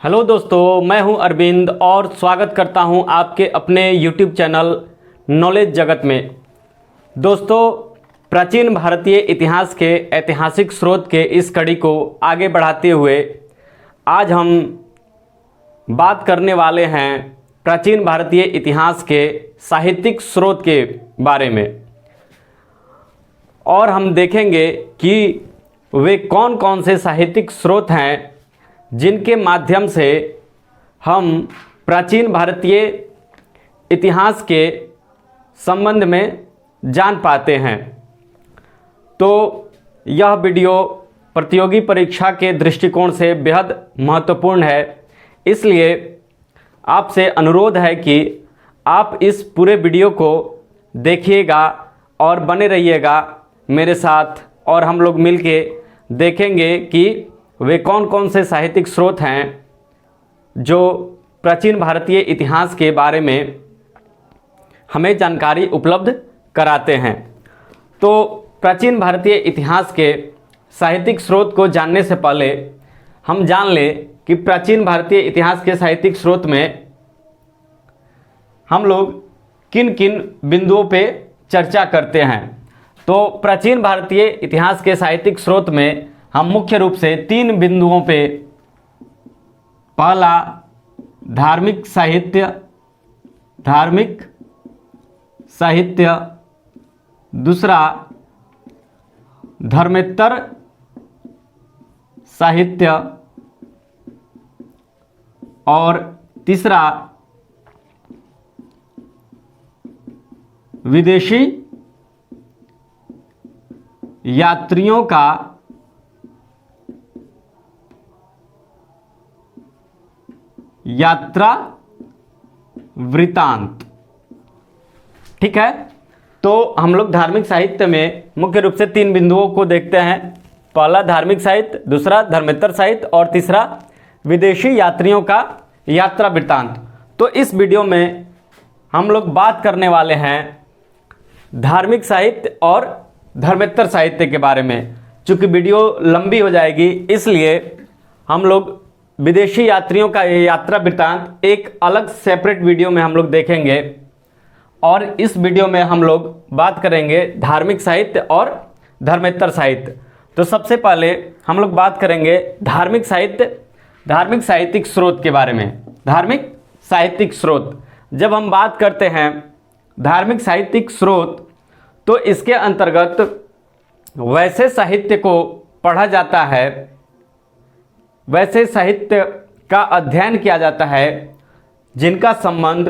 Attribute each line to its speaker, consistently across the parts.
Speaker 1: Hello दोस्तों, मैं हूं अरविंद और स्वागत करता हूं आपके अपने YouTube चैनल नॉलेज जगत में। दोस्तों, प्राचीन भारतीय इतिहास के ऐतिहासिक स्रोत के इस कड़ी को आगे बढ़ाते हुए आज हम बात करने वाले हैं प्राचीन भारतीय इतिहास के साहित्यिक स्रोत के बारे में, और हम देखेंगे कि वे कौन कौन से साहित्यिक स्रोत हैं जिनके माध्यम से हम प्राचीन भारतीय इतिहास के संबंध में जान पाते हैं। तो यह वीडियो प्रतियोगी परीक्षा के दृष्टिकोण से बेहद महत्वपूर्ण है, इसलिए आपसे अनुरोध है कि आप इस पूरे वीडियो को देखिएगा और बने रहिएगा मेरे साथ, और हम लोग मिलके देखेंगे कि वे कौन कौन से साहित्यिक स्रोत हैं जो प्राचीन भारतीय इतिहास के बारे में हमें जानकारी उपलब्ध कराते हैं। तो प्राचीन भारतीय इतिहास के साहित्यिक स्रोत को जानने से पहले हम जान लें कि प्राचीन भारतीय इतिहास के साहित्यिक स्रोत में हम लोग किन किन बिंदुओं पे चर्चा करते हैं। तो प्राचीन भारतीय इतिहास के साहित्यिक स्रोत में हम मुख्य रूप से 3 बिंदुओं पे, पहला धार्मिक साहित्य, दूसरा धर्मेतर साहित्य और तीसरा विदेशी यात्रियों का यात्रा वृतांत। ठीक है, तो हम लोग धार्मिक साहित्य में मुख्य रूप से 3 बिंदुओं को देखते हैं। पहला धार्मिक साहित्य, दूसरा धर्मेतर साहित्य और तीसरा विदेशी यात्रियों का यात्रा वृतांत। तो इस वीडियो में हम लोग बात करने वाले हैं धार्मिक साहित्य और धर्मेतर साहित्य के बारे में। चूँकि वीडियो लंबी हो जाएगी, इसलिए हम लोग विदेशी यात्रियों का यात्रा वृत्तांत एक अलग सेपरेट वीडियो में हम लोग देखेंगे, और इस वीडियो में हम लोग बात करेंगे धार्मिक साहित्य और धर्मेतर साहित्य। तो सबसे पहले हम लोग बात करेंगे धार्मिक साहित्यिक स्रोत के बारे में। धार्मिक साहित्यिक स्रोत, जब हम बात करते हैं धार्मिक साहित्यिक स्रोत, तो इसके अंतर्गत वैसे साहित्य को पढ़ा जाता है, वैसे साहित्य का अध्ययन किया जाता है जिनका संबंध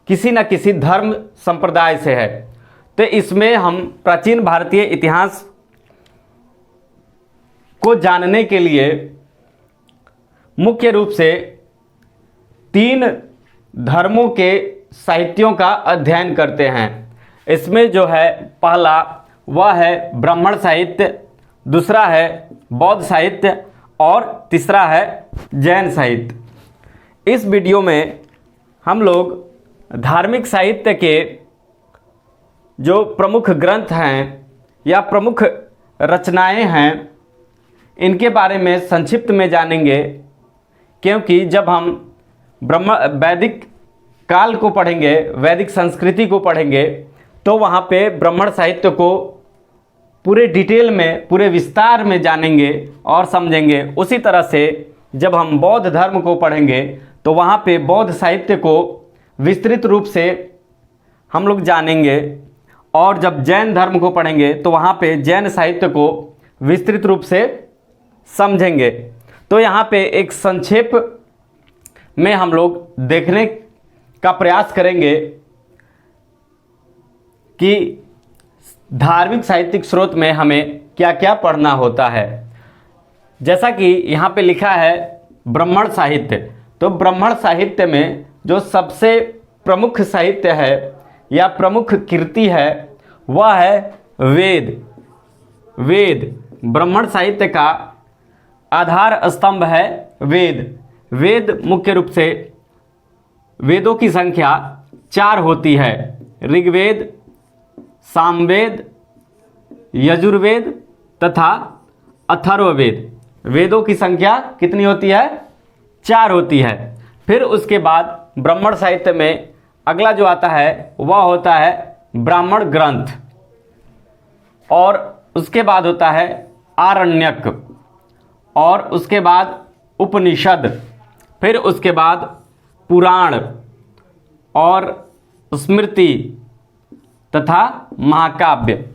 Speaker 1: किसी न किसी धर्म संप्रदाय से है। तो इसमें हम प्राचीन भारतीय इतिहास को जानने के लिए मुख्य रूप से 3 धर्मों के साहित्यों का अध्ययन करते हैं। इसमें जो है पहला वह है ब्राह्मण साहित्य, दूसरा है बौद्ध साहित्य और तीसरा है जैन साहित्य। इस वीडियो में हम लोग धार्मिक साहित्य के जो प्रमुख ग्रंथ हैं या प्रमुख रचनाएं हैं, इनके बारे में संक्षिप्त में जानेंगे, क्योंकि जब हम वैदिक काल को पढ़ेंगे, वैदिक संस्कृति को पढ़ेंगे, तो वहाँ पे ब्राह्मण साहित्य को पूरे डिटेल में, पूरे विस्तार में जानेंगे और समझेंगे। उसी तरह से जब हम बौद्ध धर्म को पढ़ेंगे तो वहाँ पे बौद्ध साहित्य को विस्तृत रूप से हम लोग जानेंगे, और जब जैन धर्म को पढ़ेंगे तो वहाँ पे जैन साहित्य को विस्तृत रूप से समझेंगे। तो यहाँ पे एक संक्षेप में हम लोग देखने का प्रयास करेंगे कि धार्मिक साहित्यिक स्रोत में हमें क्या क्या पढ़ना होता है। जैसा कि यहाँ पे लिखा है ब्राह्मण साहित्य, तो ब्राह्मण साहित्य में जो सबसे प्रमुख साहित्य है या प्रमुख कृति है वह है वेद। ब्राह्मण साहित्य का आधार स्तंभ है वेद मुख्य रूप से वेदों की संख्या 4 होती है। ऋग्वेद, सामवेद, यजुर्वेद तथा अथर्ववेद। वेदों की संख्या कितनी होती है? 4 होती है। फिर उसके बाद ब्राह्मण साहित्य में अगला जो आता है वह होता है ब्राह्मण ग्रंथ, और उसके बाद होता है आरण्यक, और उसके बाद उपनिषद, फिर उसके बाद पुराण और स्मृति तथा महाकाव्य।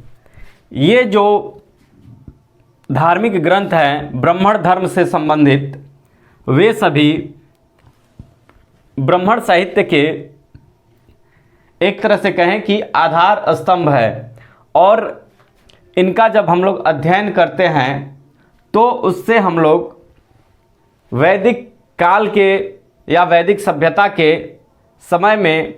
Speaker 1: ये जो धार्मिक ग्रंथ हैं ब्राह्मण धर्म से संबंधित, वे सभी ब्राह्मण साहित्य के एक तरह से कहें कि आधार स्तंभ है, और इनका जब हम लोग अध्ययन करते हैं तो उससे हम लोग वैदिक काल के या वैदिक सभ्यता के समय में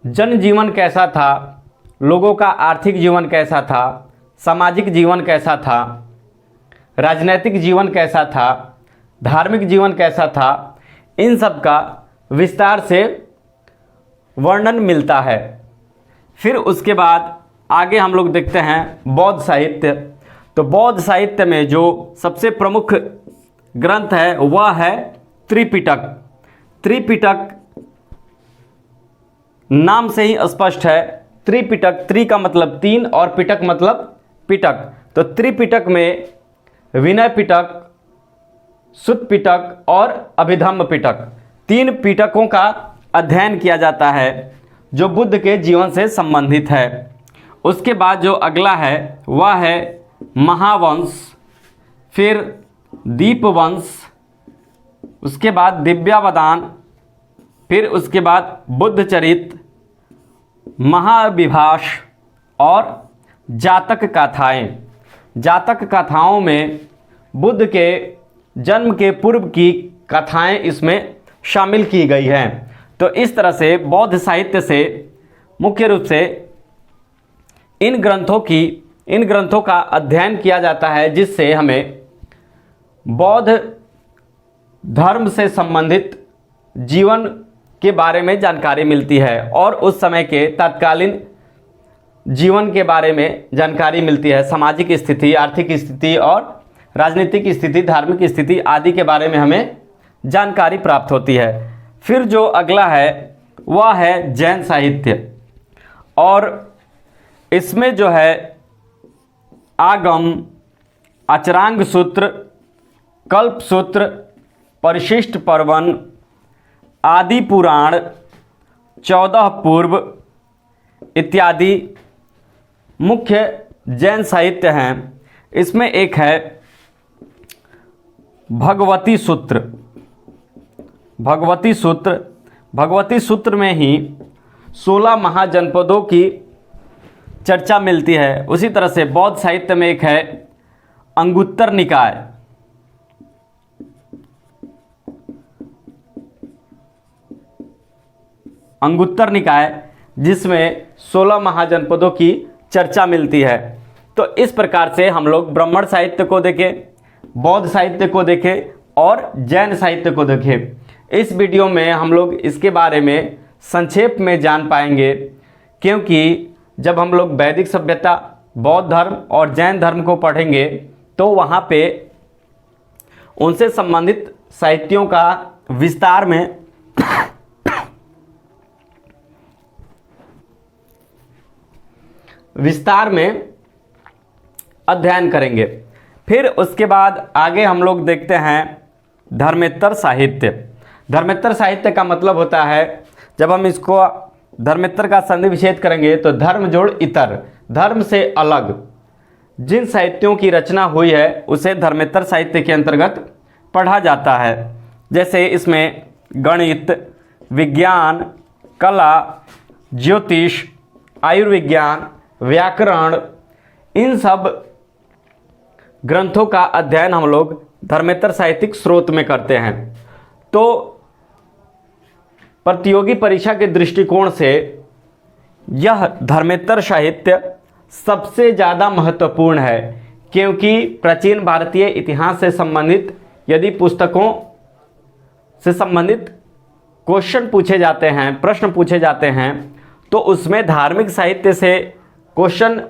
Speaker 1: जनजीवन कैसा था, लोगों का आर्थिक जीवन कैसा था, सामाजिक जीवन कैसा था, राजनैतिक जीवन कैसा था, धार्मिक जीवन कैसा था, इन सब का विस्तार से वर्णन मिलता है। फिर उसके बाद आगे हम लोग देखते हैं बौद्ध साहित्य। तो बौद्ध साहित्य में जो सबसे प्रमुख ग्रंथ है वह है त्रिपिटक। त्रिपिटक नाम से ही स्पष्ट है, त्रिपिटक, त्रि का मतलब 3 और पिटक मतलब पिटक। तो त्रिपिटक में विनय पिटक, सुत्त पिटक और अभिधम्म पिटक, 3 पिटकों का अध्ययन किया जाता है जो बुद्ध के जीवन से संबंधित है। उसके बाद जो अगला है वह है महावंश, फिर दीपवंश, उसके बाद दिव्यावदान, फिर उसके बाद बुद्धचरित, महाविभाष और जातक कथाएं। जातक कथाओं में बुद्ध के जन्म के पूर्व की कथाएं इसमें शामिल की गई हैं। तो इस तरह से बौद्ध साहित्य से मुख्य रूप से इन ग्रंथों का अध्ययन किया जाता है, जिससे हमें बौद्ध धर्म से संबंधित जीवन के बारे में जानकारी मिलती है और उस समय के तत्कालीन जीवन के बारे में जानकारी मिलती है। सामाजिक स्थिति, आर्थिक स्थिति और राजनीतिक स्थिति, धार्मिक स्थिति आदि के बारे में हमें जानकारी प्राप्त होती है। फिर जो अगला है वह है जैन साहित्य, और इसमें जो है आगम, अचरांग सूत्र, कल्प सूत्र, परिशिष्ट पर्वन, आदि पुराण, 14 पूर्व इत्यादि मुख्य जैन साहित्य हैं। इसमें एक है भगवती सूत्र। भगवती सूत्र में ही 16 महाजनपदों की चर्चा मिलती है। उसी तरह से बौद्ध साहित्य में एक है अंगुत्तर निकाय। अंगुत्तर निकाय जिसमें 16 महाजनपदों की चर्चा मिलती है। तो इस प्रकार से हम लोग ब्राह्मण साहित्य को देखें, बौद्ध साहित्य को देखें और जैन साहित्य को देखें। इस वीडियो में हम लोग इसके बारे में संक्षेप में जान पाएंगे, क्योंकि जब हम लोग वैदिक सभ्यता, बौद्ध धर्म और जैन धर्म को पढ़ेंगे तो वहाँ पे उनसे संबंधित साहित्यों का विस्तार में अध्ययन करेंगे। फिर उसके बाद आगे हम लोग देखते हैं धर्मेत्तर साहित्य। धर्मेत्तर साहित्य का मतलब होता है, जब हम इसको धर्मेत्तर का संधि विच्छेद करेंगे तो धर्म जोड़ इतर, धर्म से अलग जिन साहित्यों की रचना हुई है उसे धर्मेत्तर साहित्य के अंतर्गत पढ़ा जाता है। जैसे इसमें गणित, विज्ञान, कला, ज्योतिष, आयुर्विज्ञान, व्याकरण, इन सब ग्रंथों का अध्ययन हम लोग धर्मेत्तर साहित्यिक स्रोत में करते हैं। तो प्रतियोगी परीक्षा के दृष्टिकोण से यह धर्मेत्तर साहित्य सबसे ज़्यादा महत्वपूर्ण है, क्योंकि प्राचीन भारतीय इतिहास से संबंधित यदि पुस्तकों से संबंधित क्वेश्चन पूछे जाते हैं, प्रश्न पूछे जाते हैं, तो उसमें धार्मिक साहित्य से क्वेश्चन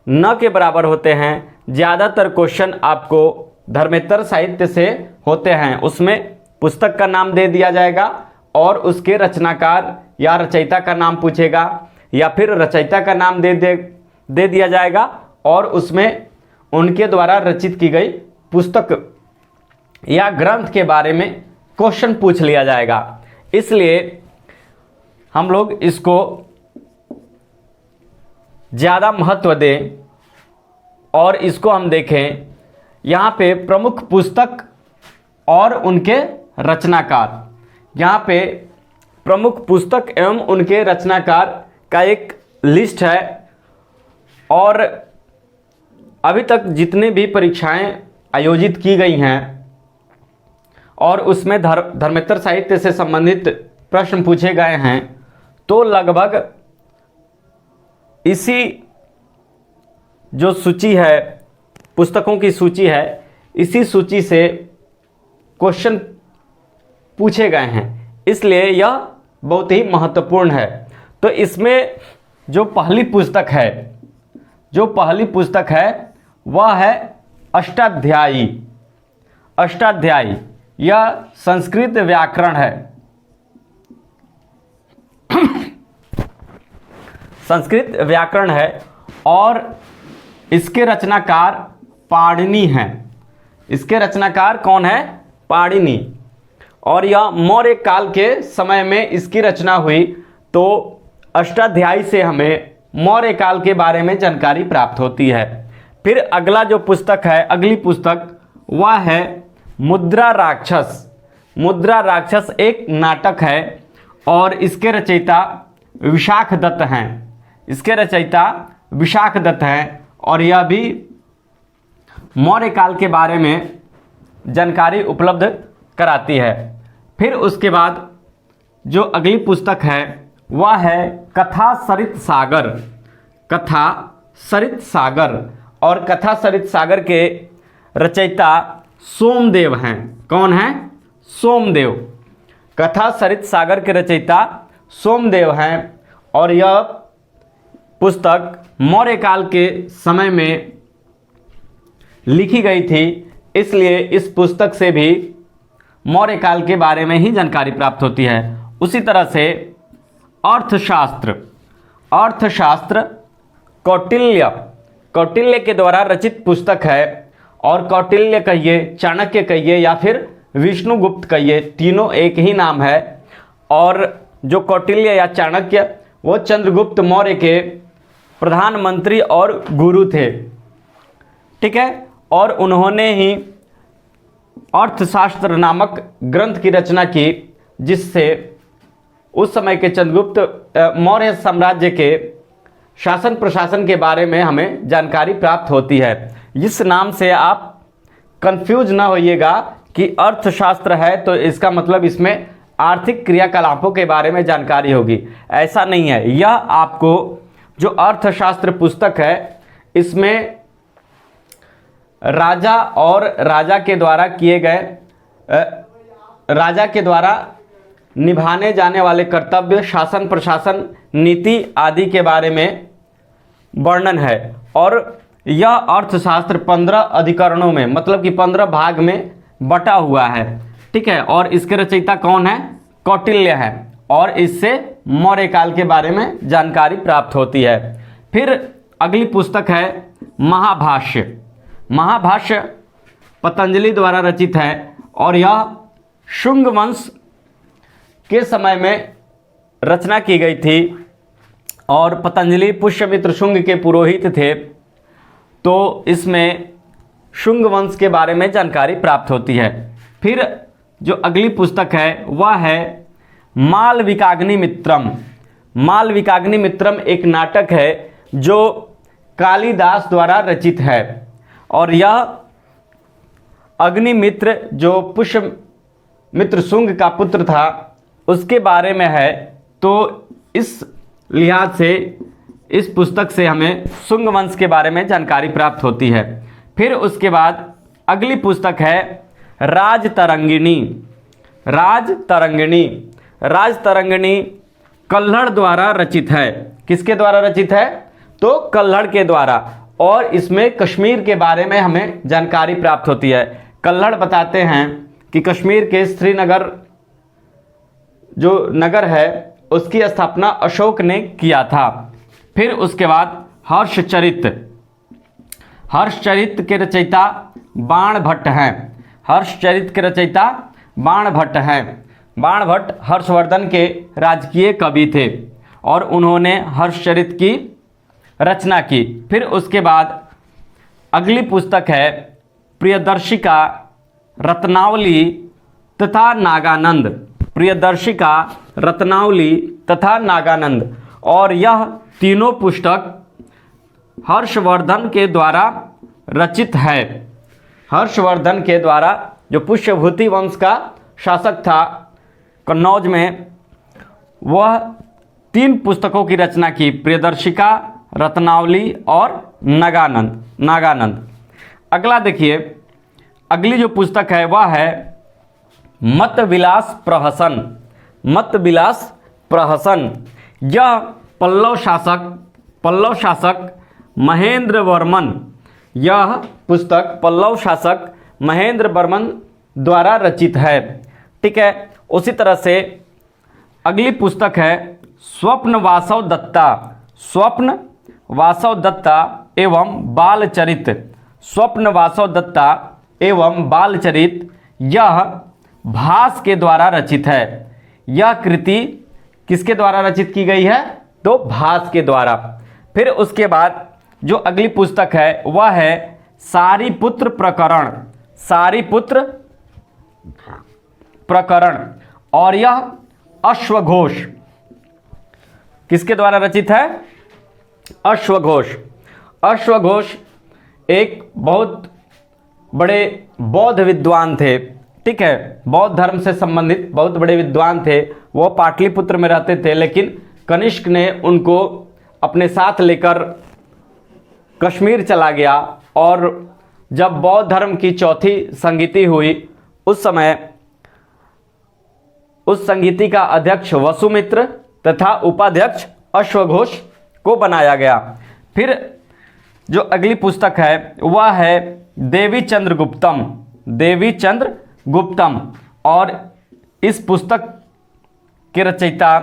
Speaker 1: न के बराबर होते हैं। ज़्यादातर क्वेश्चन आपको धर्मेतर साहित्य से होते हैं उसमें पुस्तक का नाम दे दिया जाएगा और उसके रचनाकार या रचयिता का नाम पूछेगा, या फिर रचयिता का नाम दे दिया जाएगा और उसमें उनके द्वारा रचित की गई पुस्तक या ग्रंथ के बारे में क्वेश्चन पूछ लिया जाएगा। इसलिए हम लोग इसको ज़्यादा महत्व दें और इसको हम देखें यहाँ पे प्रमुख पुस्तक और उनके रचनाकार। यहाँ पे प्रमुख पुस्तक एवं उनके रचनाकार का एक लिस्ट है और अभी तक जितने भी परीक्षाएं आयोजित की गई हैं और उसमें धर्मेतर साहित्य से संबंधित प्रश्न पूछे गए हैं, तो लगभग इसी जो सूची है, पुस्तकों की सूची है, इसी सूची से क्वेश्चन पूछे गए हैं। इसलिए यह बहुत ही महत्वपूर्ण है। तो इसमें जो पहली पुस्तक है वह है अष्टाध्यायी। अष्टाध्यायी यह संस्कृत व्याकरण है। संस्कृत व्याकरण है और इसके रचनाकार पाणिनि हैं। इसके रचनाकार कौन है? पाणिनि। और यह मौर्य काल के समय में इसकी रचना हुई। तो अष्टाध्यायी से हमें मौर्य काल के बारे में जानकारी प्राप्त होती है। फिर अगला जो पुस्तक है, अगली पुस्तक वह है मुद्रा राक्षस। मुद्रा राक्षस एक नाटक है और इसके रचयिता विशाख दत्त हैं। इसके रचयिता विशाख दत्त हैं और यह भी मौर्य काल के बारे में जानकारी उपलब्ध कराती है। फिर उसके बाद जो अगली पुस्तक है वह है कथा सरित सागर। कथा सरित सागर, और कथा सरित सागर के रचयिता सोमदेव हैं। कौन हैं? सोमदेव। कथा सरित सागर के रचयिता सोमदेव हैं और यह पुस्तक मौर्य काल के समय में लिखी गई थी। इसलिए इस पुस्तक से भी मौर्य काल के बारे में ही जानकारी प्राप्त होती है। उसी तरह से अर्थशास्त्र। अर्थशास्त्र कौटिल्य के द्वारा रचित पुस्तक है और कौटिल्य कहिए, चाणक्य कहिए या फिर विष्णुगुप्त कहिए, तीनों एक ही नाम है। और जो कौटिल्य या चाणक्य वो चंद्रगुप्त मौर्य के प्रधानमंत्री और गुरु थे। ठीक है, और उन्होंने ही अर्थशास्त्र नामक ग्रंथ की रचना की, जिससे उस समय के चंद्रगुप्त मौर्य साम्राज्य के शासन प्रशासन के बारे में हमें जानकारी प्राप्त होती है। इस नाम से आप कंफ्यूज ना होइएगा कि अर्थशास्त्र है तो इसका मतलब इसमें आर्थिक क्रियाकलापों के बारे में जानकारी होगी। ऐसा नहीं है। यह आपको जो अर्थशास्त्र पुस्तक है इसमें राजा और राजा के द्वारा किए गए राजा के द्वारा निभाने जाने वाले कर्तव्य, शासन प्रशासन, नीति आदि के बारे में वर्णन है। और यह अर्थशास्त्र 15 अधिकरणों में, मतलब कि 15 भाग में बटा हुआ है। ठीक है, और इसके रचयिता कौन है? कौटिल्य है और इससे मौर्य काल के बारे में जानकारी प्राप्त होती है। फिर अगली पुस्तक है महाभाष्य। महाभाष्य पतंजलि द्वारा रचित है और यह शुंग वंश के समय में रचना की गई थी और पतंजलि पुष्यमित्र शुंग के पुरोहित थे। तो इसमें शुंग वंश के बारे में जानकारी प्राप्त होती है। फिर जो अगली पुस्तक है वह है मालविकाग्निमित्रम। मालविकाग्निमित्रम एक नाटक है जो कालिदास द्वारा रचित है और यह अग्निमित्र जो पुष्यमित्र शुंग का पुत्र था उसके बारे में है। तो इस लिहाज से इस पुस्तक से हमें शुंग वंश के बारे में जानकारी प्राप्त होती है। फिर उसके बाद अगली पुस्तक है राजतरंगिणी। राजतरंगिणी, राजतरंगिणी कल्हड़ द्वारा रचित है। किसके द्वारा रचित है? तो कल्हड़ के द्वारा। और इसमें कश्मीर के बारे में हमें जानकारी प्राप्त होती है। कल्हड़ बताते हैं कि कश्मीर के श्रीनगर जो नगर है उसकी स्थापना अशोक ने किया था। फिर उसके बाद हर्षचरित के रचयिता बाणभट्ट हैं। हर्षचरित के रचयिता बाणभट्ट हैं। बाणभट्ट हर्षवर्धन के राजकीय कवि थे और उन्होंने हर्षचरित की रचना की। फिर उसके बाद अगली पुस्तक है प्रियदर्शिका रत्नावली तथा नागानंद। प्रियदर्शिका रत्नावली तथा नागानंद, और यह तीनों पुस्तक हर्षवर्धन के द्वारा रचित है। हर्षवर्धन के द्वारा, जो पुष्यभूति वंश का शासक था कन्नौज में, वह 3 पुस्तकों की रचना की, प्रियदर्शिका, रत्नावली और नागानंद। अगला देखिए, अगली जो पुस्तक है वह है मतविलास प्रहसन। मतविलास प्रहसन, यह पल्लव शासक महेंद्र वर्मन, यह पुस्तक पल्लव शासक महेंद्र वर्मन द्वारा रचित है। ठीक है। उसी तरह से अगली पुस्तक है स्वप्न वासव दत्ता एवं बालचरित। स्वप्न वासव दत्ता एवं बालचरित, यह भास के द्वारा रचित है। यह कृति किसके द्वारा रचित की गई है? तो भास के द्वारा। फिर उसके बाद जो अगली पुस्तक है वह है सारीपुत्र प्रकरण, और यह अश्वघोष किसके द्वारा रचित है? अश्वघोष एक बहुत बड़े बौद्ध विद्वान थे। ठीक है, बौद्ध धर्म से संबंधित बहुत बड़े विद्वान थे। वो पाटलिपुत्र में रहते थे, लेकिन कनिष्क ने उनको अपने साथ लेकर कश्मीर चला गया, और जब बौद्ध धर्म की चौथी संगीति हुई उस समय उस संगीति का अध्यक्ष वसुमित्र तथा उपाध्यक्ष अश्वघोष को बनाया गया। फिर जो अगली पुस्तक है वह है देवी चंद्र गुप्तम, और इस पुस्तक के रचयिता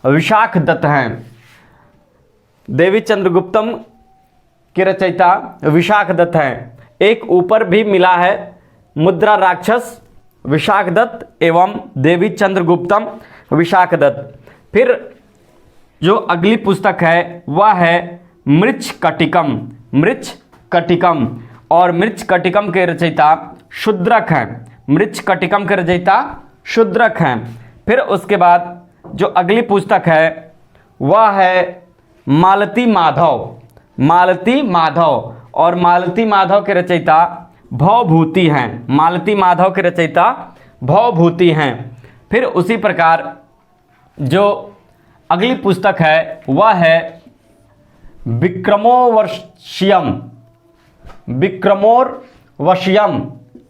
Speaker 1: विशाख दत्त हैं। देवी चंद्र गुप्तम के रचयिता विशाख दत्त हैं। एक ऊपर भी मिला है मुद्रा राक्षस विशाख दत्त एवं देवी चंद्र गुप्तम विशाख दत्त। फिर जो अगली पुस्तक है वह है मृच्छकटिकम, और मृच्छकटिकम के रचयिता शूद्रक हैं। मृच्छकटिकम के रचयिता शूद्रक हैं। फिर उसके बाद जो अगली पुस्तक है वह है मालती माधव, और मालती माधव के रचयिता भवभूति हैं। मालती माधव के रचयिता भवभूति हैं। फिर उसी प्रकार जो अगली पुस्तक है वह है विक्रमोर्वशीयम,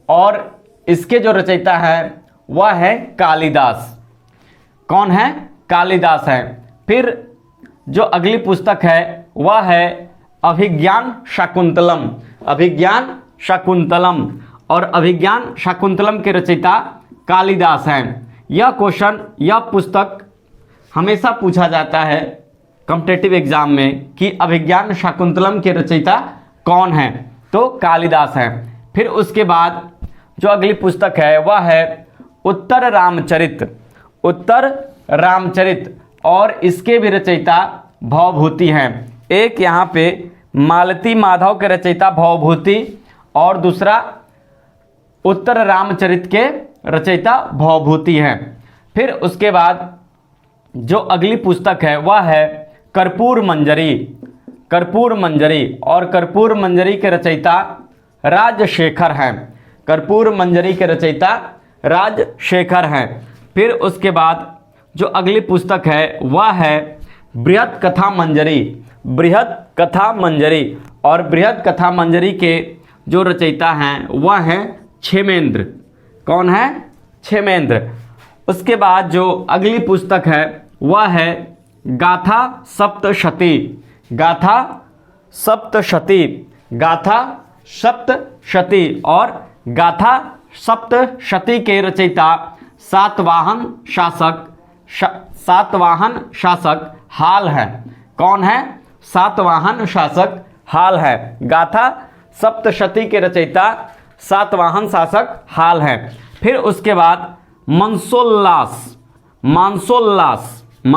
Speaker 1: और इसके जो रचयिता है वह है कालिदास। कौन है? कालिदास है। फिर जो अगली पुस्तक है वह है अभिज्ञान शाकुंतलम, और अभिज्ञान शाकुंतलम के रचयिता कालिदास हैं। यह पुस्तक हमेशा पूछा जाता है कॉम्पिटिटिव एग्जाम में कि अभिज्ञान शाकुंतलम के रचयिता कौन हैं? तो कालिदास हैं। फिर उसके बाद जो अगली पुस्तक है वह है उत्तर रामचरित, और इसके भी रचयिता भवभूति हैं। एक यहाँ पे मालती माधव के रचयिता भवभूति और दूसरा उत्तर रामचरित के रचयिता भवभूति हैं। फिर उसके बाद जो अगली पुस्तक है वह है कर्पूर मंजरी, और कर्पूर मंजरी के रचयिता राजशेखर हैं। कर्पूर मंजरी के रचयिता राजशेखर हैं। फिर उसके बाद जो अगली पुस्तक है वह है बृहत कथा मंजरी, और बृहत कथा मंजरी के जो रचयिता हैं वह हैं क्षेमेंद्र। कौन है? क्षेमेंद्र। उसके बाद जो अगली पुस्तक है वह है गाथा सप्तशती, गाथा सप्तशती, और गाथा सप्तशती के रचयिता सातवाहन शासक हाल है। कौन है? सातवाहन शासक हाल है। गाथा सप्तशती के रचयिता सातवाहन शासक हाल है। फिर उसके बाद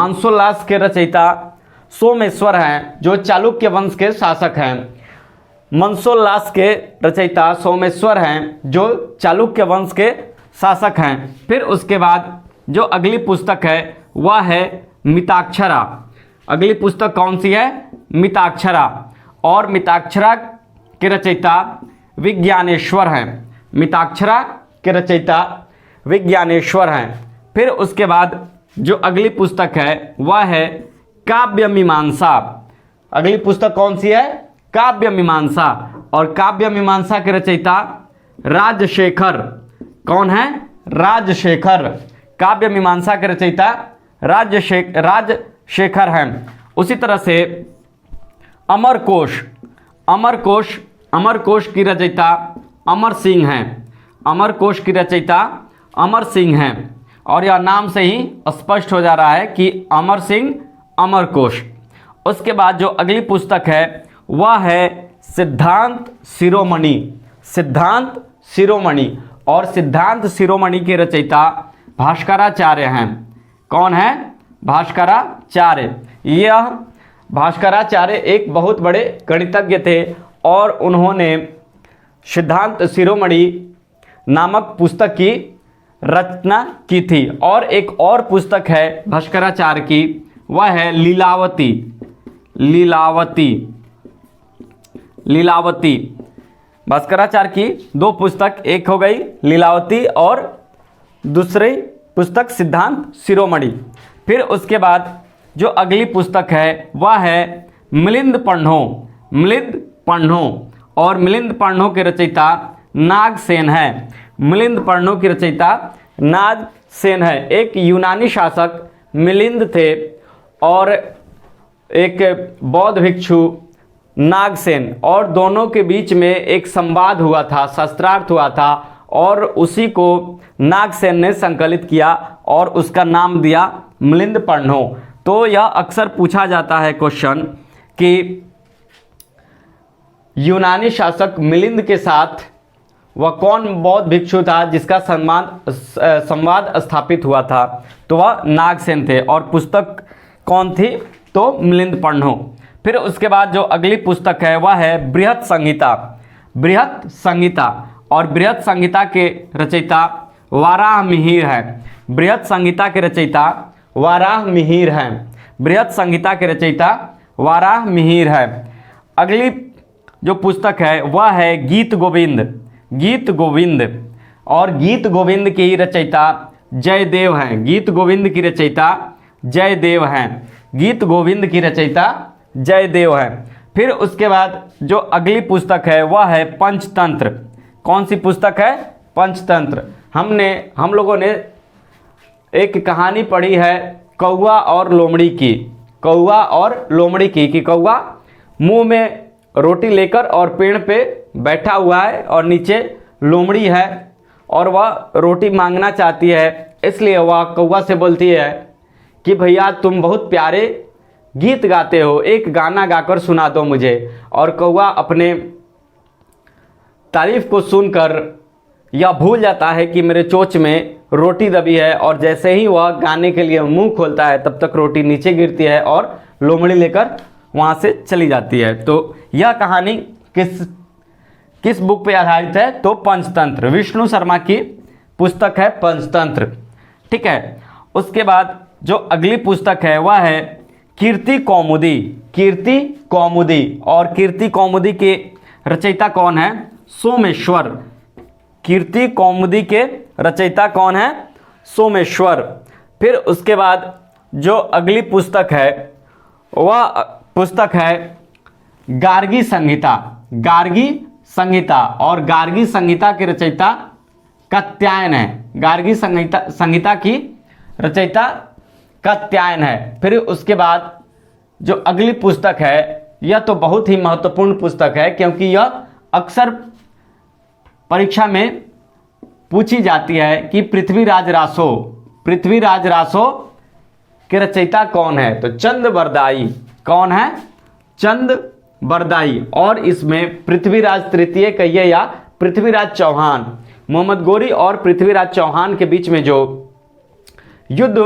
Speaker 1: मानसोल्लास के रचयिता सोमेश्वर हैं, जो चालुक्य वंश के शासक हैं। मानसोल्लास के रचयिता सोमेश्वर हैं, जो चालुक्य वंश के शासक हैं। फिर उसके बाद जो अगली पुस्तक है वह है मिताक्षरा। अगली पुस्तक कौन सी है? मिताक्षरा। और मिताक्षरा के रचयिता विज्ञानेश्वर हैं। मिताक्षरा के रचयिता विज्ञानेश्वर हैं। फिर उसके बाद जो अगली पुस्तक है वह है काव्य मीमांसा। अगली पुस्तक कौन सी है? काव्य मीमांसा। और काव्य मीमांसा के रचयिता राजशेखर। कौन है? राजशेखर। काव्य मीमांसा के रचयिता राजशेखर हैं। उसी तरह से अमरकोश की रचयिता अमर सिंह हैं। अमरकोश की रचयिता अमर सिंह हैं। और यह नाम से ही स्पष्ट हो जा रहा है कि अमर सिंह अमरकोश। उसके बाद जो अगली पुस्तक है वह है सिद्धांत शिरोमणि। और सिद्धांत शिरोमणि के रचयिता भास्कराचार्य हैं। कौन है? भास्कराचार्य। यह भास्कराचार्य एक बहुत बड़े गणितज्ञ थे और उन्होंने सिद्धांत शिरोमणि नामक पुस्तक की रचना की थी। और एक और पुस्तक है भास्कराचार्य की, वह है लीलावती। भास्कराचार्य की दो पुस्तक, एक हो गई लीलावती और दूसरी पुस्तक सिद्धांत शिरोमणि। फिर उसके बाद जो अगली पुस्तक है वह है मिलिंद पन्हो। और मिलिंद पन्हो के रचयिता नागसेन है। मिलिंद पन्हो की रचयिता नागसेन है। एक यूनानी शासक मिलिंद थे और एक बौद्ध भिक्षु नागसेन, और दोनों के बीच में एक संवाद हुआ था, शस्त्रार्थ हुआ था, और उसी को नागसेन ने संकलित किया और उसका नाम दिया मिलिंद पन्हो। तो यह अक्सर पूछा जाता है क्वेश्चन कि यूनानी शासक मिलिंद के साथ वह कौन बौद्ध भिक्षु था जिसका संवाद स्थापित हुआ था? तो वह नागसेन थे। और पुस्तक कौन थी? तो मिलिंद पन्हो। फिर उसके बाद जो अगली पुस्तक है वह है बृहत संहिता। और बृहत संहिता के रचयिता वाराहमिहिर हैं। बृहत संहिता के रचयिता वाराहमिहिर हैं। अगली जो पुस्तक है वह है गीत गोविंद। और गीत गोविंद की रचयिता जयदेव हैं। गीत गोविंद की रचयिता जयदेव हैं। फिर उसके बाद जो अगली पुस्तक है वह है पंचतंत्र। कौन सी पुस्तक है? पंचतंत्र। हम लोगों ने एक कहानी पढ़ी है कौवा और लोमड़ी की। कि कौवा मुंह में रोटी लेकर और पेड़ पे बैठा हुआ है और नीचे लोमड़ी है और वह रोटी मांगना चाहती है, इसलिए वह कौवा से बोलती है कि भैया तुम बहुत प्यारे गीत गाते हो, एक गाना गाकर सुना दो मुझे। और कौवा अपने तारीफ को सुनकर यह भूल जाता है कि मेरे चोंच में रोटी दबी है, और जैसे ही वह गाने के लिए मुंह खोलता है तब तक रोटी नीचे गिरती है और लोमड़ी लेकर वहाँ से चली जाती है। तो यह कहानी किस बुक पे आधारित है? तो पंचतंत्र। विष्णु शर्मा की पुस्तक है पंचतंत्र। ठीक है। उसके बाद जो अगली पुस्तक है वह है कीर्ति कौमुदी। और कीर्ति कौमुदी के रचयिता कौन है? सोमेश्वर। कीर्ति कौमुदी के रचयिता कौन है? सोमेश्वर। फिर उसके बाद जो अगली पुस्तक है वह पुस्तक है गार्गी संहिता। और गार्गी संहिता के रचयिता कात्यायन है। गार्गी संहिता की रचयिता कात्यायन है। फिर उसके बाद जो अगली पुस्तक है यह तो बहुत ही महत्वपूर्ण पुस्तक है, क्योंकि यह अक्सर परीक्षा में पूछी जाती है कि पृथ्वीराज रासो के रचयिता कौन है। तो चंद बरदाई, कौन है? चंद बरदाई। और इसमें पृथ्वीराज तृतीय कहिए या पृथ्वीराज चौहान, मोहम्मद गोरी और पृथ्वीराज चौहान के बीच में जो युद्ध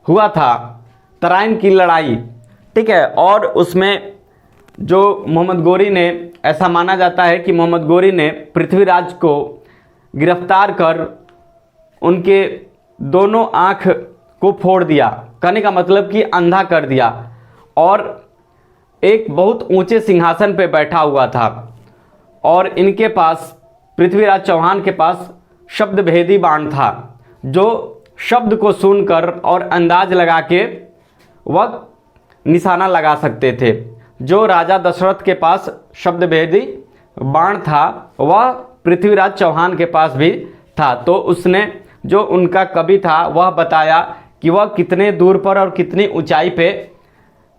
Speaker 1: हुआ था, तराइन की लड़ाई, ठीक है, और उसमें जो मोहम्मद गोरी ने, ऐसा माना जाता है कि मोहम्मद गोरी ने पृथ्वीराज को गिरफ्तार कर उनके दोनों आँख को फोड़ दिया, कहने का मतलब कि अंधा कर दिया, और एक बहुत ऊंचे सिंहासन पे बैठा हुआ था। और इनके पास, पृथ्वीराज चौहान के पास शब्द भेदी बाण था, जो शब्द को सुनकर और अंदाज लगा के वह निशाना लगा सकते थे। जो राजा दशरथ के पास शब्द भेदी बाण था, वह पृथ्वीराज चौहान के पास भी था। तो उसने, जो उनका कवि था, वह बताया कि वह कितने दूर पर और कितनी ऊंचाई पे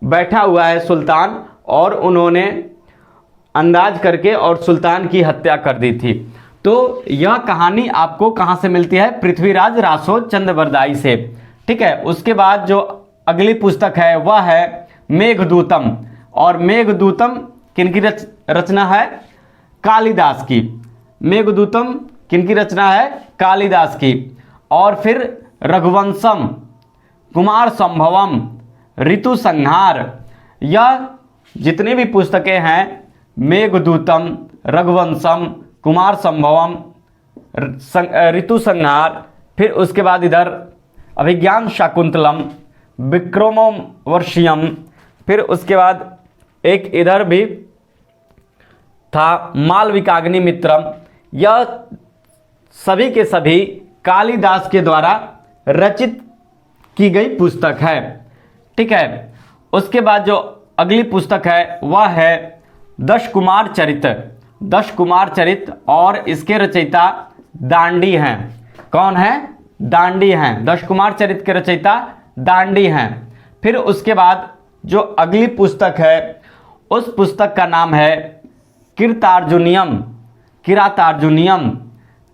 Speaker 1: बैठा हुआ है सुल्तान, और उन्होंने अंदाज करके और सुल्तान की हत्या कर दी थी। तो यह कहानी आपको कहाँ से मिलती है? पृथ्वीराज रासो चंद बरदाई से, ठीक है। उसके बाद जो अगली पुस्तक है वह है मेघदूतम, और मेघदूतम किनकी रचना है? कालिदास की। मेघदूतम किनकी रचना है? कालिदास की। और फिर रघुवंशम, कुमार संभवम, ऋतु संहार, यह जितनी भी पुस्तकें हैं, मेघदूतम, रघुवंशम, कुमार संभवम, ऋतु संहार, फिर उसके बाद इधर अभिज्ञान शाकुंतलम, विक्रमोर्वशीयम, फिर उसके बाद एक इधर भी था मालविकाग्नि मित्रम। यह सभी के सभी कालिदास के द्वारा रचित की गई पुस्तक है, ठीक है। उसके बाद जो अगली पुस्तक है वह है दश कुमार चरित। दश कुमार चरित, और इसके रचयिता दांडी हैं। कौन है? दांडी हैं। दश कुमार चरित के रचयिता दांडी हैं। फिर उसके बाद जो अगली पुस्तक है, उस पुस्तक का नाम है किरातार्जुनीयम। किरातार्जुनीयम,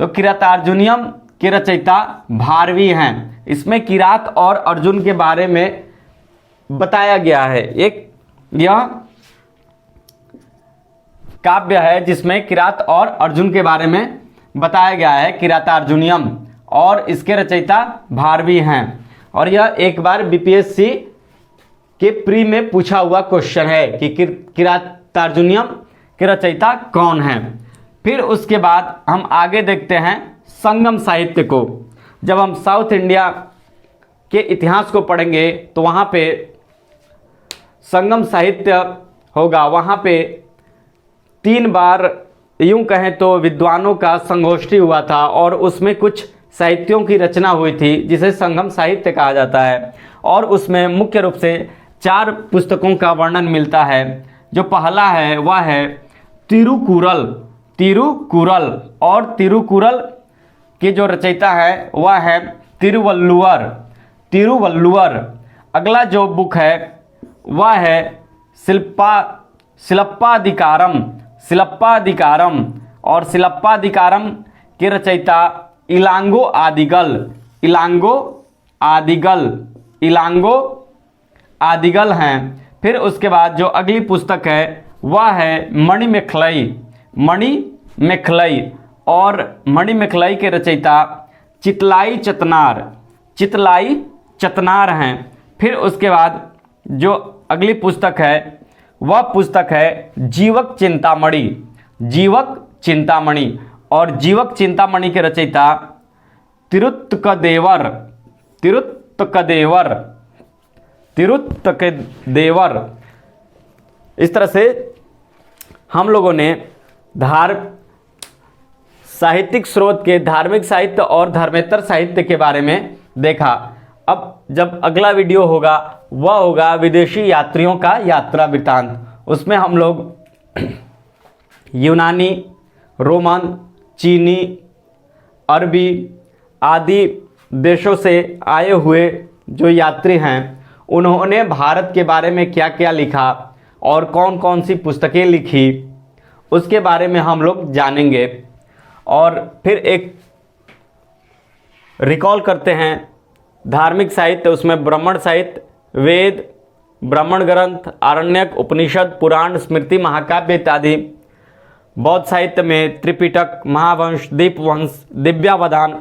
Speaker 1: तो किरातार्जुनीयम के रचयिता भारवी हैं। इसमें किरात और अर्जुन के बारे में बताया गया है। एक यह काव्य है जिसमें किरात और अर्जुन के बारे में बताया गया है, किरातार्जुनीयम, और इसके रचयिता भारवी हैं। और यह एक बार बीपीएससी के प्री में पूछा हुआ क्वेश्चन है कि किरातार्जुनीयम के रचयिता कौन है। फिर उसके बाद हम आगे देखते हैं संगम साहित्य को। जब हम साउथ इंडिया के इतिहास को पढ़ेंगे तो वहाँ पे संगम साहित्य होगा। वहाँ पे 3 बार यूं कहें तो विद्वानों का संगोष्ठी हुआ था, और उसमें कुछ साहित्यों की रचना हुई थी जिसे संगम साहित्य कहा जाता है। और उसमें मुख्य रूप से 4 पुस्तकों का वर्णन मिलता है। जो पहला है वह है तिरुकुरल। तिरुकुरल, और तिरुकुरल के जो रचयिता है वह है तिरुवल्लुवर। तिरुवल्लुवर। अगला जो बुक है वह है शिलप्पाधिकारम। शिलप्पाधिकारम, और शिलप्पाधिकारम के रचयिता इलांगो आदिगल। इलांगो आदिगल। इलांगो आदिगल हैं। फिर उसके बाद जो अगली पुस्तक है वह है मणिमेखलई। मणिमेखलई, और मणिमेखलई के रचयिता चितलाई चतनार। चितलाई चतनार हैं। फिर उसके बाद जो अगली पुस्तक है वह पुस्तक है जीवक चिंतामणि। जीवक चिंतामणि, और जीवक चिंतामणि के रचयिता तिरुत्तकदेवर। तिरुत्तकदेवर। तिरुत्तकदेवर। इस तरह से हम लोगों ने साहित्यिक स्रोत के धार्मिक साहित्य और धर्मेतर साहित्य के बारे में देखा। अब जब अगला वीडियो होगा वह होगा विदेशी यात्रियों का यात्रा वृत्तांत। उसमें हम लोग यूनानी, रोमन, चीनी, अरबी आदि देशों से आए हुए जो यात्री हैं उन्होंने भारत के बारे में क्या क्या लिखा, और कौन कौन सी पुस्तकें लिखी उसके बारे में हम लोग जानेंगे। और फिर एक रिकॉल करते हैं धार्मिक साहित्य, उसमें ब्राह्मण साहित्य, वेद, ब्राह्मण ग्रंथ, आरण्यक, उपनिषद, पुराण, स्मृति, महाकाव्य इत्यादि। बौद्ध साहित्य में त्रिपिटक, महावंश, दीपवंश, दिव्यावधान,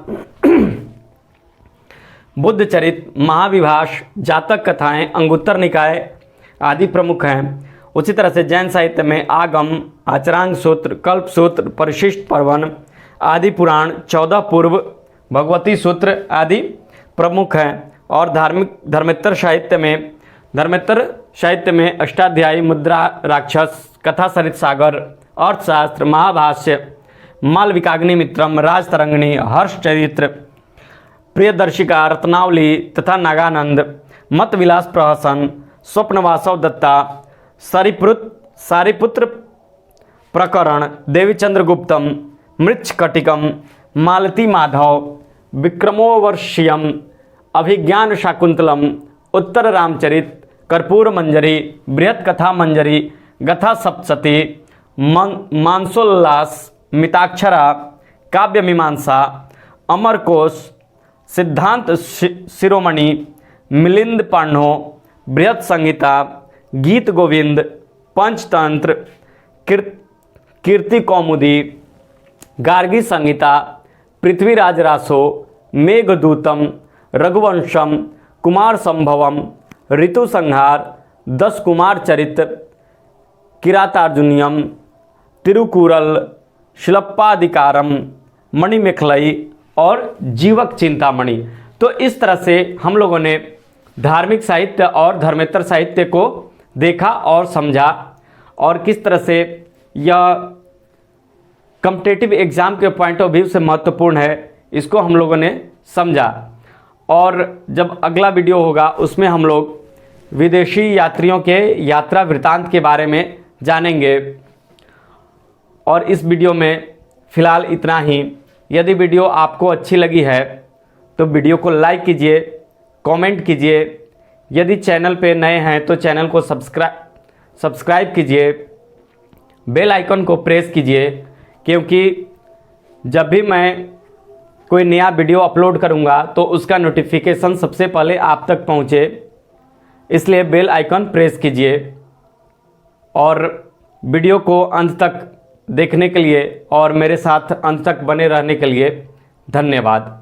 Speaker 1: बुद्ध चरित, महाविभाष, जातक कथाएं, अंगुत्तर निकाय आदि प्रमुख हैं। उसी तरह से जैन साहित्य में आगम, आचरांग सूत्र, कल्प सूत्र, परिशिष्ट पर्वन आदि पुराण, 14 पूर्व, भगवती सूत्र आदि प्रमुख हैं। और धर्मेतर साहित्य में अष्टाध्यायी, मुद्रा राक्षस, कथा सरित सागर, अर्थशास्त्र, महाभाष्य, मालविकाग्निमित्रम, राजतरंगिणी, हर्षचरित्र, प्रियदर्शिका, रत्नावली तथा नागानंद, मत विलास प्रहसन, स्वप्नवासव दत्ता, सारिपुत्र प्रकरण, देवीचंद्र गुप्तम, मृच्छकटिकम, मालती माधव, विक्रमोर्वशीयम, अभिज्ञान शाकुंतलम, उत्तर रामचरित, कर्पूर मंजरी, बृहत कथा मंजरी, गथा सप्तशती, मानसोल्लास, मिताक्षरा, काव्य मीमांसा, अमरकोश, सिद्धांत शिरोमणि, मिलिंद पांडो, बृहत संहिता, गीत गोविंद, पंचतंत्र, कीर्ति कौमुदी, गार्गी संहिता, पृथ्वीराज रासो, मेघदूतम, रघुवंशम, कुमार संभवम, ऋतु संहार, 10 कुमार चरित्र, किरातार्जुनियम, तिरुकुरल, शिलप्पाधिकारम, मणिमेखलई और जीवक चिंतामणि। तो इस तरह से हम लोगों ने धार्मिक साहित्य और धर्मेतर साहित्य को देखा और समझा, और किस तरह से यह कॉम्पिटिटिव एग्जाम के पॉइंट ऑफ व्यू से महत्वपूर्ण है, इसको हम लोगों ने समझा। और जब अगला वीडियो होगा उसमें हम लोग विदेशी यात्रियों के यात्रा वृत्तांत के बारे में जानेंगे। और इस वीडियो में फ़िलहाल इतना ही। यदि वीडियो आपको अच्छी लगी है तो वीडियो को लाइक कीजिए, कमेंट कीजिए। यदि चैनल पे नए हैं तो चैनल को सब्सक्राइब कीजिए, बेल आइकन को प्रेस कीजिए, क्योंकि जब भी मैं कोई नया वीडियो अपलोड करूंगा तो उसका नोटिफिकेशन सबसे पहले आप तक पहुंचे, इसलिए बेल आइकन प्रेस कीजिए। और वीडियो को अंत तक देखने के लिए और मेरे साथ अंत तक बने रहने के लिए धन्यवाद।